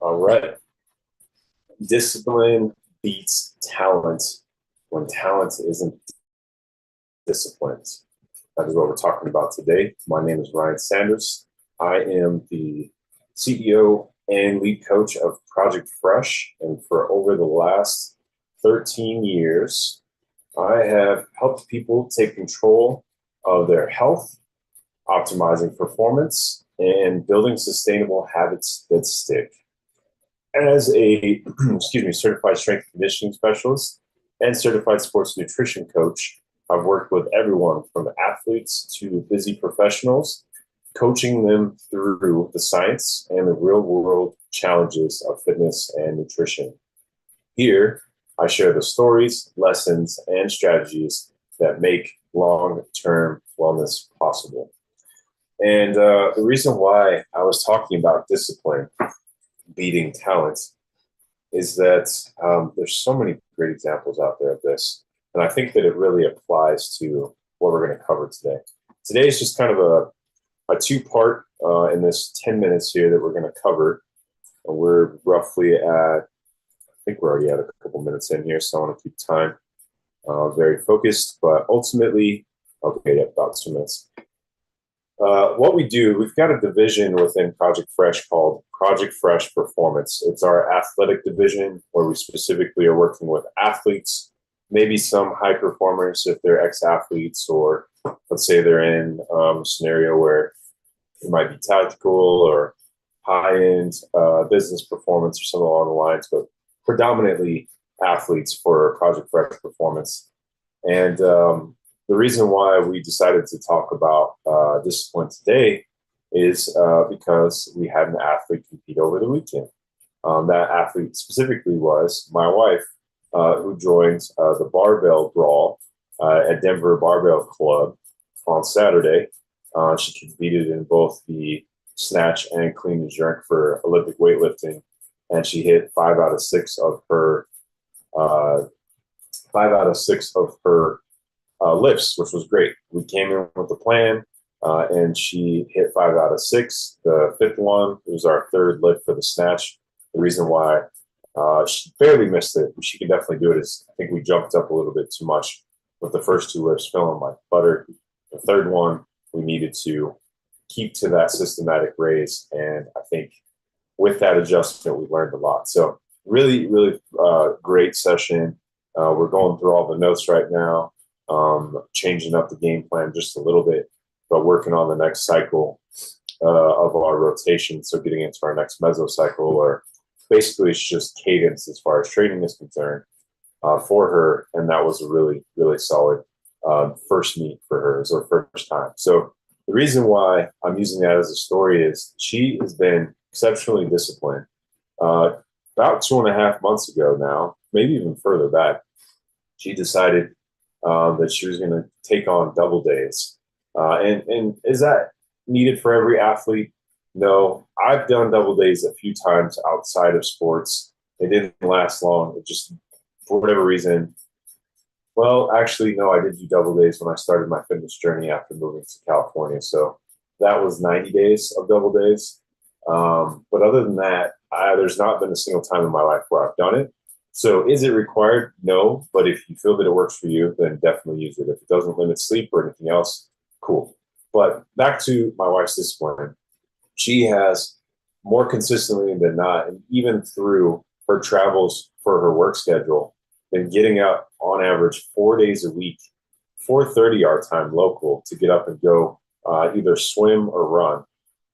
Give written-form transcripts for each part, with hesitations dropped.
All right. Discipline beats talent when talent isn't disciplined. That is what we're talking about today. My name is Ryan Sanders. I am the CEO and lead coach of Project Fresh. And for over the last 13 years, I have helped people take control of their health, optimizing performance, and building sustainable habits that stick. As a certified strength and conditioning specialist and certified sports nutrition coach, I've worked with everyone from athletes to busy professionals, coaching them through the science and the real world challenges of fitness and nutrition. Here, I share the stories, lessons, and strategies that make long-term wellness possible. And the reason why I was talking about discipline beating talent is that there's so many great examples out there of this. And I think that it really applies to what we're going to cover today. Today is just kind of a two-part in this 10 minutes here that we're going to cover. And we're roughly at, I think we're already at a couple minutes in here, so I want to keep time very focused. But ultimately, okay, about 2 minutes. What we do, we've got a division within Project Fresh called Project Fresh Performance. It's our athletic division where we specifically are working with athletes, maybe some high performers if they're ex-athletes, or let's say they're in a scenario where it might be tactical or high-end business performance or something along the lines, but predominantly athletes for Project Fresh Performance. And the reason why we decided to talk about discipline today is because we had an athlete compete over the weekend. That athlete specifically was my wife, who joined the Barbell Brawl at Denver Barbell Club on Saturday. She competed in both the snatch and clean and jerk for Olympic weightlifting, and she hit 5 out of 6 of her lifts, which was great. We came in with a plan, and she hit 5 out of 6. The fifth one was our third lift for the snatch. The reason why she barely missed it, she can definitely do it, is I think we jumped up a little bit too much with the first 2 lifts feeling like butter. The third one, we needed to keep to that systematic raise, and I think with that adjustment, we learned a lot. So really, really great session. We're going through all the notes right now. Changing up the game plan just a little bit, but working on the next cycle of our rotation. So getting into our next mesocycle, or basically it's just cadence as far as training is concerned for her. And that was a really, really solid first meet for her. It was her first time. So the reason why I'm using that as a story is she has been exceptionally disciplined. About 2.5 months ago now, maybe even further back, she decided that she was going to take on double days. And is that needed for every athlete? No. I've done double days a few times outside of sports. It didn't last long. It just, for whatever reason, well, actually, no, I did do double days when I started my fitness journey after moving to California. So that was 90 days of double days. But other than that, there's not been a single time in my life where I've done it. So is it required? No, but if you feel that it works for you, then definitely use it. If it doesn't limit sleep or anything else, cool. But back to my wife's discipline. She has more consistently than not, and even through her travels for her work schedule, been getting up on average 4 days a week, 4:30 our time local, to get up and go either swim or run.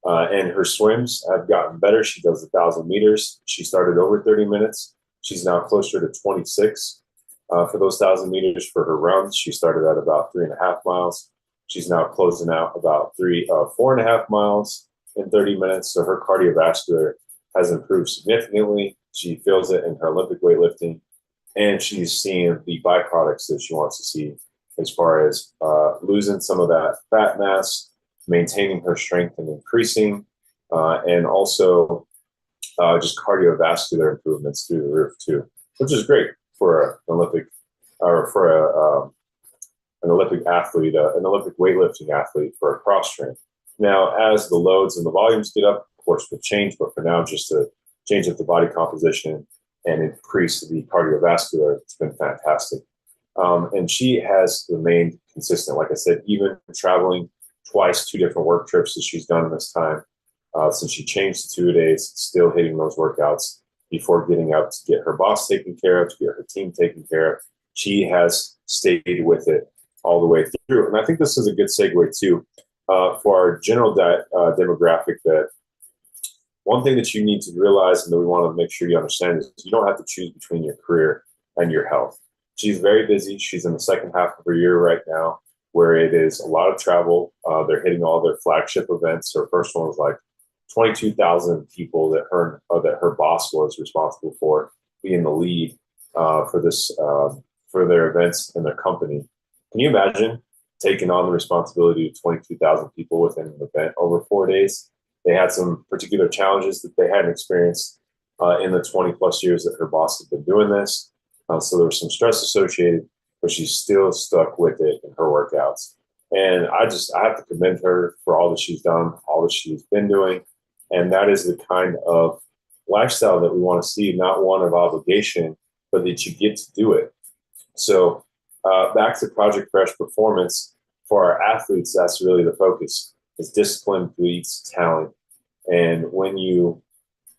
And her swims have gotten better. She does 1,000 meters. She started over 30 minutes. She's now closer to 26 for those 1,000 meters. For her runs, she started at about 3.5 miles. She's now closing out about 4.5 miles in 30 minutes. So her cardiovascular has improved significantly. She feels it in her Olympic weightlifting, and she's seeing the byproducts that she wants to see as far as losing some of that fat mass, maintaining her strength and increasing, and also just cardiovascular improvements through the roof too, which is great for an Olympic an Olympic athlete, an Olympic weightlifting athlete for a cross train. Now, as the loads and the volumes get up, of course, will change, but for now, just to change up the body composition and increase the cardiovascular. It's been fantastic. And she has remained consistent. Like I said, even traveling twice, 2 different work trips that she's done in this time, since she changed to 2 days, still hitting those workouts before getting out to get her boss taken care of, to get her team taken care of. She has stayed with it all the way through. And I think this is a good segue too, for our general demographic, that one thing that you need to realize and that we want to make sure you understand is you don't have to choose between your career and your health. She's very busy. She's in the second half of her year right now, where it is a lot of travel. They're hitting all their flagship events. Her first one was like 22,000 people that her boss was responsible for being the lead for their events in their company. Can you imagine taking on the responsibility of 22,000 people within an event over 4 days? They had some particular challenges that they hadn't experienced in the 20 plus years that her boss had been doing this. So there was some stress associated, but she's still stuck with it in her workouts. And I have to commend her for all that she's done, all that she's been doing. And that is the kind of lifestyle that we want to see, not one of obligation, but that you get to do it. So back to Project Fresh Performance, for our athletes, that's really the focus. Is discipline breeds talent. And when you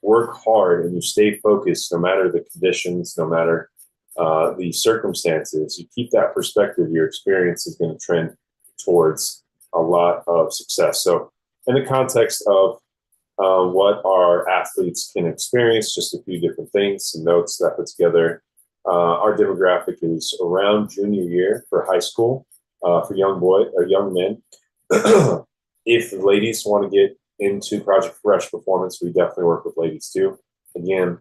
work hard and you stay focused, no matter the conditions, no matter the circumstances, you keep that perspective, your experience is going to trend towards a lot of success. So in the context of what our athletes can experience, just a few different things, some notes that I put together. Our demographic is around junior year for high school, for young men. If the ladies want to get into Project Fresh Performance, we definitely work with ladies too. Again,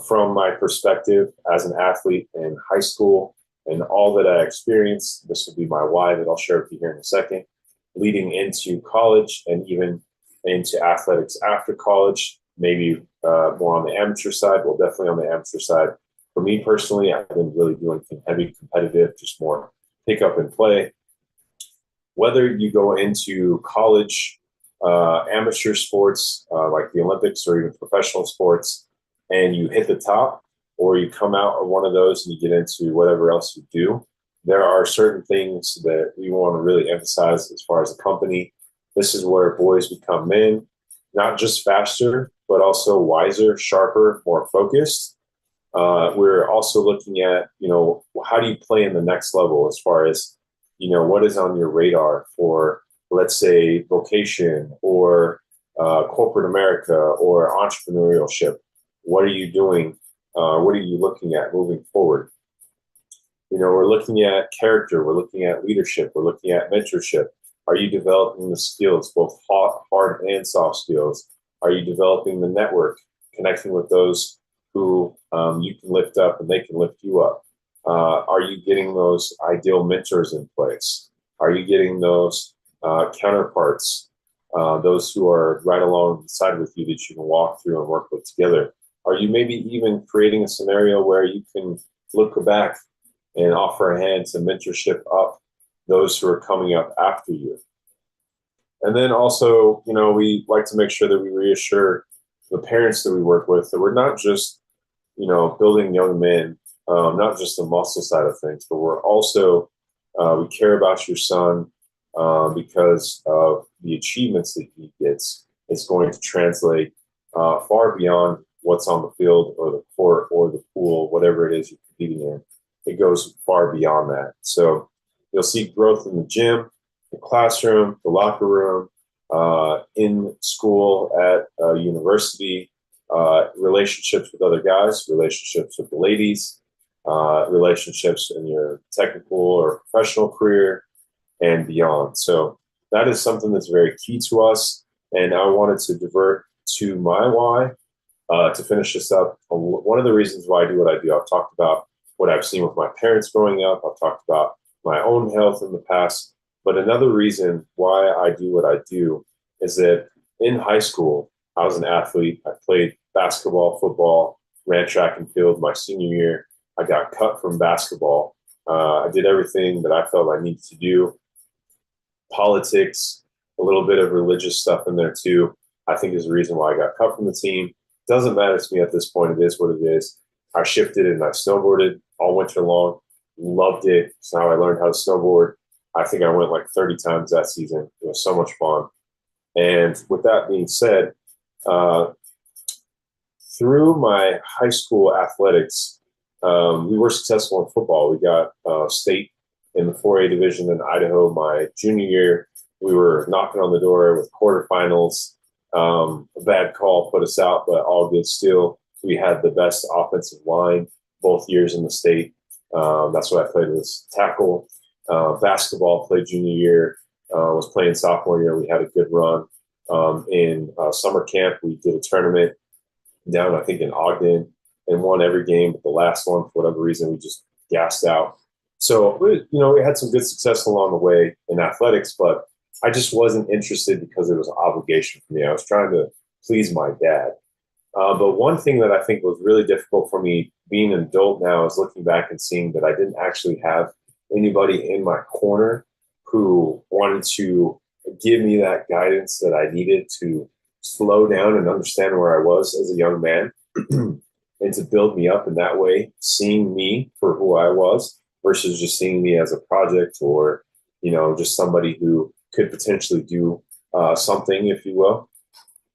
from my perspective as an athlete in high school and all that I experienced, this will be my why that I'll share with you here in a second, leading into college and even into athletics after college, maybe more on the amateur side. Well, definitely on the amateur side. For me personally, I've been really doing heavy competitive, just more pick up and play. Whether you go into college, amateur sports like the Olympics or even professional sports, and you hit the top, or you come out of one of those and you get into whatever else you do, there are certain things that we want to really emphasize as far as the company. This is where boys become men, not just faster, but also wiser, sharper, more focused. We're also looking at, how do you play in the next level as far as, what is on your radar for, let's say, vocation or corporate America or entrepreneurship. What are you doing? What are you looking at moving forward? We're looking at character. We're looking at leadership. We're looking at mentorship. Are you developing the skills, both hard and soft skills? Are you developing the network, connecting with those who you can lift up and they can lift you up? Are you getting those ideal mentors in place? Are you getting those counterparts, those who are right alongside with you that you can walk through and work with together? Are you maybe even creating a scenario where you can look back and offer a hand to mentorship up those who are coming up after you? And then also, we like to make sure that we reassure the parents that we work with that we're not just, building young men, not just the muscle side of things, but we're also, we care about your son because of the achievements that he gets. It's going to translate far beyond what's on the field or the court or the pool, whatever it is you're competing in. It goes far beyond that. So you'll see growth in the gym, the classroom, the locker room, in school, at university, relationships with other guys, relationships with the ladies, relationships in your technical or professional career, and beyond. So that is something that's very key to us. And I wanted to divert to my why to finish this up. One of the reasons why I do what I do, I've talked about what I've seen with my parents growing up. I've talked about my own health in the past. But another reason why I do what I do is that in high school, I was an athlete. I played basketball, football, ran track and field. My senior year, I got cut from basketball. I did everything that I felt I needed to do. Politics, a little bit of religious stuff in there too, I think is the reason why I got cut from the team. Doesn't matter to me at this point. It is what it is. I shifted and I snowboarded all winter long. Loved it. So now I learned how to snowboard. I think I went like 30 times that season. It was so much fun. And with that being said, uh, through my high school athletics, we were successful in football. We got state in the 4A division in Idaho my junior year. We were knocking on the door with quarterfinals. A bad call put us out, but all good still. We had the best offensive line both years in the state. That's what I played was tackle. Basketball played junior year. Was playing sophomore year. We had a good run. In summer camp, we did a tournament down, I think, in Ogden and won every game. But the last one, for whatever reason, we just gassed out. So, we had some good success along the way in athletics, but I just wasn't interested because it was an obligation for me. I was trying to please my dad. But one thing that I think was really difficult for me being an adult now is looking back and seeing that I didn't actually have anybody in my corner who wanted to give me that guidance that I needed to slow down and understand where I was as a young man and to build me up in that way, seeing me for who I was versus just seeing me as a project or, just somebody who could potentially do something, if you will.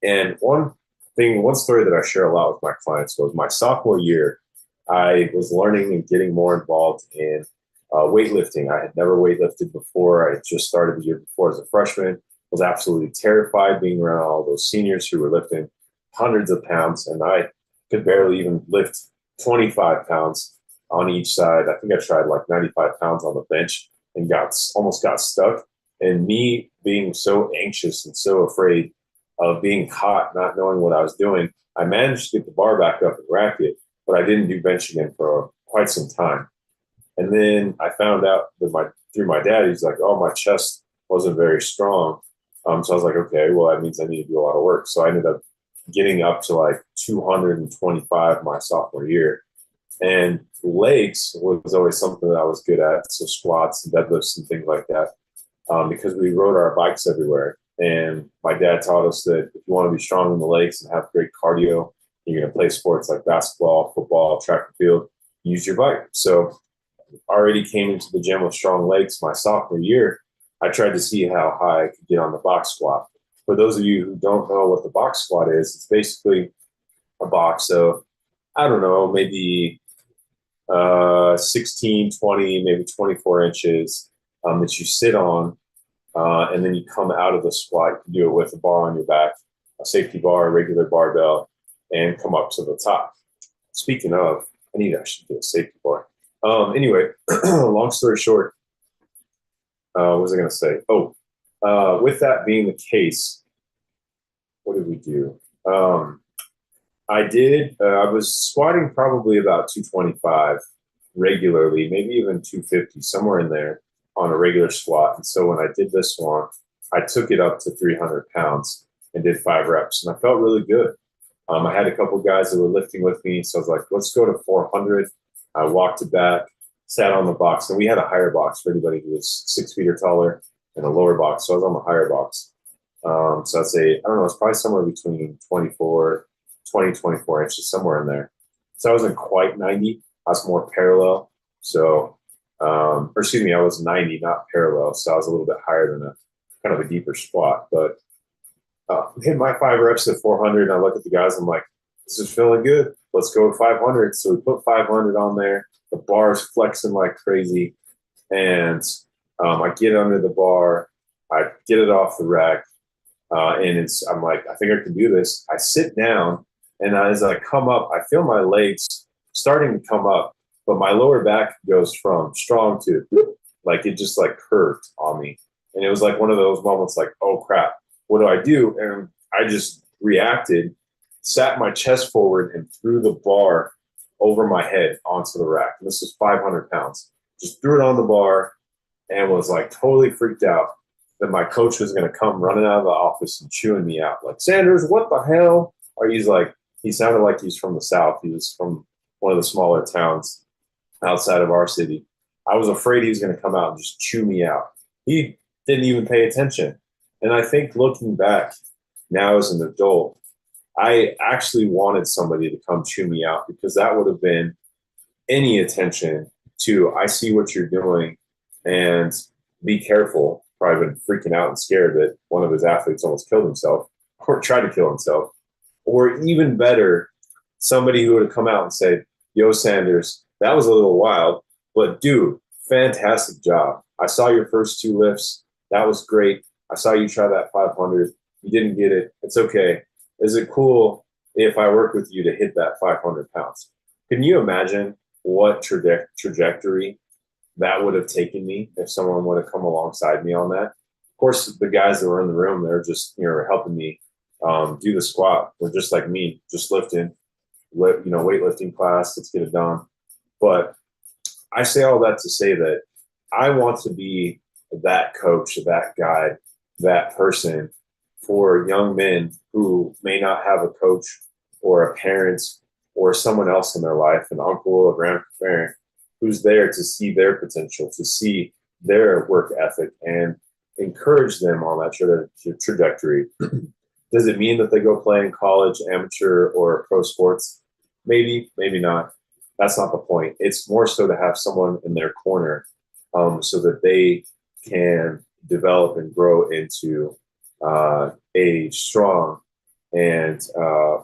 And one story that I share a lot with my clients was my sophomore year, I was learning and getting more involved in weightlifting. I had never weightlifted before. I had just started the year before as a freshman, was absolutely terrified being around all those seniors who were lifting hundreds of pounds, and I could barely even lift 25 pounds on each side. I think I tried like 95 pounds on the bench and almost got stuck. And me being so anxious and so afraid of being caught, not knowing what I was doing, I managed to get the bar back up and rack it, but I didn't do bench again for quite some time. And then I found out that through my dad, he's like, oh, my chest wasn't very strong. So I was like, okay, well, that means I need to do a lot of work. So I ended up getting up to like 225 my sophomore year. And legs was always something that I was good at. So squats and deadlifts and things like that, because we rode our bikes everywhere. And my dad taught us that if you want to be strong in the legs and have great cardio, you're going to play sports like basketball, football, track and field, use your bike. So already came into the gym with strong legs my sophomore year. I tried to see how high I could get on the box squat. For those of you who don't know what the box squat is, it's basically a box of, I don't know, maybe 16, 20, maybe 24 inches that you sit on, and then you come out of the squat. You can do it with a bar on your back, a safety bar, a regular barbell, and come up to the top. Speaking of, I should do a safety bar. Anyway, long story short, what was I going to say? With that being the case, what did we do? I was squatting probably about 225 regularly, maybe even 250, somewhere in there on a regular squat. And so when I did this one, I took it up to 300 pounds and did 5 reps. And I felt really good. I had a couple of guys that were lifting with me. So I was like, let's go to 400. I walked it back, sat on the box. And we had a higher box for anybody who was 6 feet or taller and a lower box. So I was on the higher box. So I'd say, I don't know, it's probably somewhere between 20, 24 inches, somewhere in there. So I wasn't quite 90. I was more parallel. So, or excuse me, I was 90, not parallel. So I was a little bit higher than a kind of a deeper squat. But hit my 5 reps at 400. And I look at the guys, I'm like, this is feeling good. Let's go to 500. So we put 500 on there. The bar is flexing like crazy. And I get under the bar. I get it off the rack. And I'm like, I think I can do this. I sit down. And as I come up, I feel my legs starting to come up, but my lower back goes from strong to like it just like curved on me. And it was like one of those moments like, oh crap, what do I do? And I just reacted, sat my chest forward and threw the bar over my head onto the rack. And this was 500 pounds. Just threw it on the bar and was like totally freaked out that my coach was going to come running out of the office and chewing me out. Like, Sanders, what the hell? Or he's like, he sounded like he's from the South. He was from one of the smaller towns outside of our city. I was afraid he was going to come out and just chew me out. He didn't even pay attention. And I think looking back now as an adult, I actually wanted somebody to come chew me out because that would have been any attention to, I see what you're doing and be careful. Probably been freaking out and scared that one of his athletes almost killed himself or tried to kill himself. Or even better, somebody who would have come out and said, yo, Sanders, that was a little wild, but dude, fantastic job. I saw your first two lifts. That was great. I saw you try that 500. You didn't get it. It's okay. Is it cool if I work with you to hit that 500 pounds? Can you imagine what trajectory that would have taken me if someone would have come alongside me on that? Of course, the guys that were in the room, they're just, helping me do the squat. They're just like me, just lifting, weightlifting class. Let's get it done. But I say all that to say that I want to be that coach, that guide, that person for young men who may not have a coach or a parent or someone else in their life, an uncle or grandparent, who's there to see their potential, to see their work ethic and encourage them on that trajectory. Does it mean that they go play in college, amateur, or pro sports? Maybe, maybe not. That's not the point. It's more so to have someone in their corner so that they can develop and grow into a strong and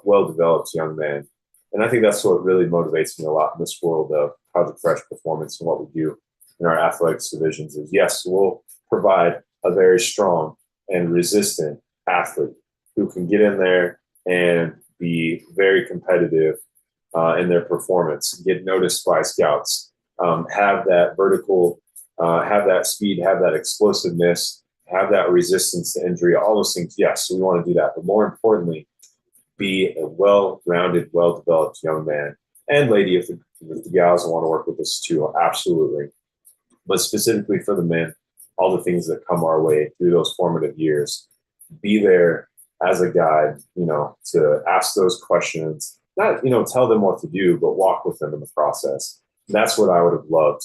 well-developed young man. And I think that's what really motivates me a lot in this world of Project Fresh Performance and what we do in our athletics divisions is, yes, we'll provide a very strong and resistant athlete who can get in there and be very competitive in their performance, get noticed by scouts, have that vertical, have that speed, have that explosiveness, have that resistance to injury, all those things. Yes, we want to do that. But more importantly, be a well-rounded, well-developed young man and lady if the gals want to work with us too, absolutely. But specifically for the men, all the things that come our way through those formative years, be there as a guide, to ask those questions, not, tell them what to do, but walk with them in the process. And that's what I would have loved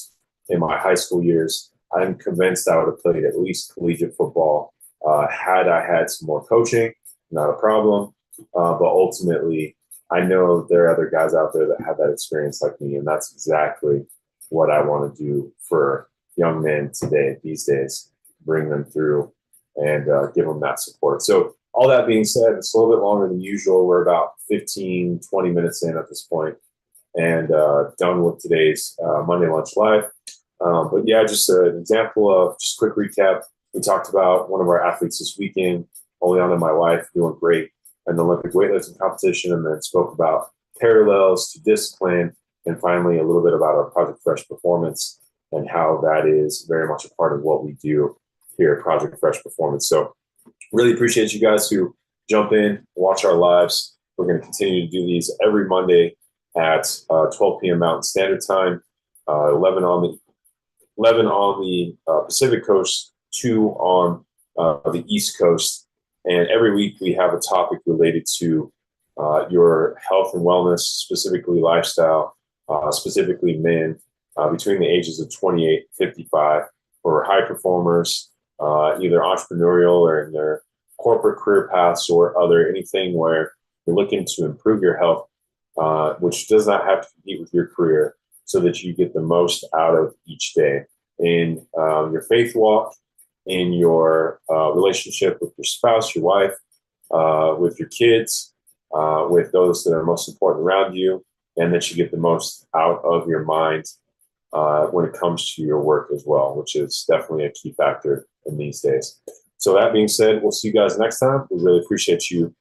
in my high school years. I'm convinced I would have played at least collegiate football had I had some more coaching, not a problem. But ultimately, I know there are other guys out there that have that experience like me, and that's exactly what I want to do for young men today, these days, bring them through and give them that support. So all that being said, it's a little bit longer than usual. We're about 15, 20 minutes in at this point and done with today's Monday Lunch Live. But yeah, just an example of just quick recap. We talked about one of our athletes this weekend, Oleana and my wife, doing great in the Olympic weightlifting competition, and then spoke about parallels to discipline, and finally a little bit about our Project Fresh Performance and how that is very much a part of what we do here at Project Fresh Performance. So really appreciate you guys who jump in, watch our lives. We're going to continue to do these every Monday at 12 p.m. Mountain Standard Time, 11 on the Pacific Coast, 2 on the East Coast. And every week we have a topic related to your health and wellness, specifically lifestyle, specifically men between the ages of 28 55 for high performers, either entrepreneurial or in their corporate career paths or anything where you're looking to improve your health, which does not have to compete with your career, so that you get the most out of each day in your faith walk, in your relationship with your spouse, your wife, with your kids, with those that are most important around you, and that you get the most out of your mind when it comes to your work as well, which is definitely a key factor in these days. So that being said, we'll see you guys next time. We really appreciate you